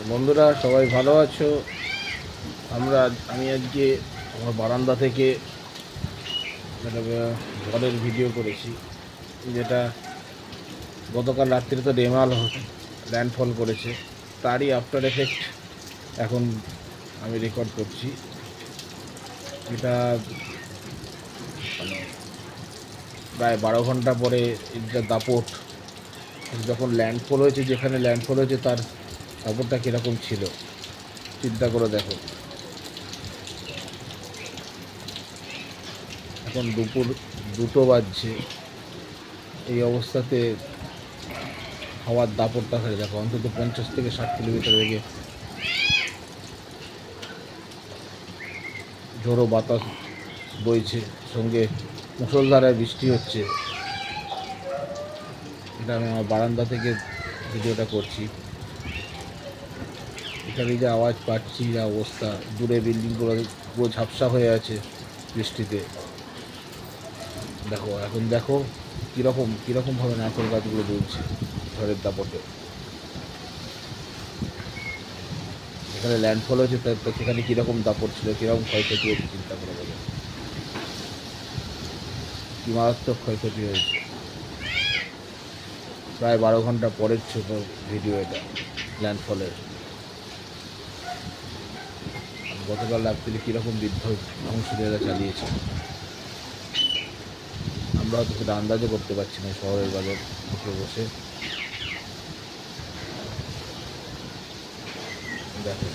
বন্ধুরা সবাই ভালো আছো? আমি আজকে আমার বারান্দা থেকে একটা ঝড়ের ভিডিও করেছি, যেটা গতকাল রাত্রে তো রেমাল ল্যান্ডফল করেছে, তারই আফটার এফেক্ট এখন আমি রেকর্ড করছি। এটা মানে প্রায় 12 ঘন্টা পরে এটা দাপট যখন ল্যান্ডফল হয়েছে, যেখানে ল্যান্ডফল হয়েছে তার দাপটটা কীরকম ছিল চিন্তা করে দেখো। এখন দুপুর 2টো বাজছে, এই অবস্থাতে হাওয়ার দাপটটা হয়ে দেখো, অন্তত 50 থেকে 60 কিলোমিটার বেগে ঝোড়ো বাতাস বইছে, সঙ্গে মুষলধারায় বৃষ্টি হচ্ছে। এটা আমি আমার বারান্দা থেকে ভিডিওটা করছি। এখানে যে আওয়াজ পাচ্ছি, যা অবস্থা, দূরে বিল্ডিংগুলো পুরো ঝাপসা হয়ে আছে বৃষ্টিতে। দেখো এখন দেখো কীরকমভাবে নারকেল গাছগুলো দুলছে ঝড়ের দাপটে। এখানে ল্যান্ডফল হয়েছে, তো সেখানে কীরকম দাপট ছিল, কীরকম ক্ষয়ক্ষতি হয়েছে চিন্তা করে বলো। কী মারাত্মক ক্ষয়ক্ষতি হয়েছে। প্রায় 12 ঘন্টা পরের ছোট ভিডিও এটা ল্যান্ডফলের। গতকাল রাত্রে কীরকম ধ্বংসলীলা চালিয়েছে আমরা হয়তো সেটা আন্দাজও করতে পারছি না শহরের বাজার মুখে বসে। দেখো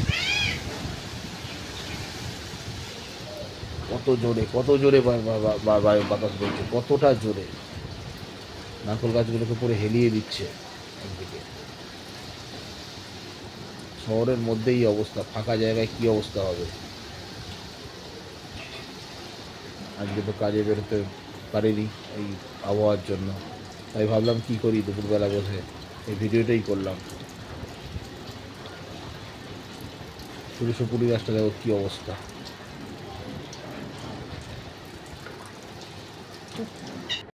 কত জোরে বাতাস বলছে, কতটা জোরে নারকেল গাছগুলোকে পুরো হেলিয়ে দিচ্ছে একদিকে। শহরের মধ্যেই অবস্থা, ফাঁকা জায়গায় কি অবস্থা হবে। আজকে তো কাজে বেরোতে পারিনি এই আবহাওয়ার জন্য, তাই ভাবলাম কি করি, দুপুরবেলা বসে এই ভিডিওটাই করলাম। শুধু সুপুরি গাছটা দেখো কী অবস্থা।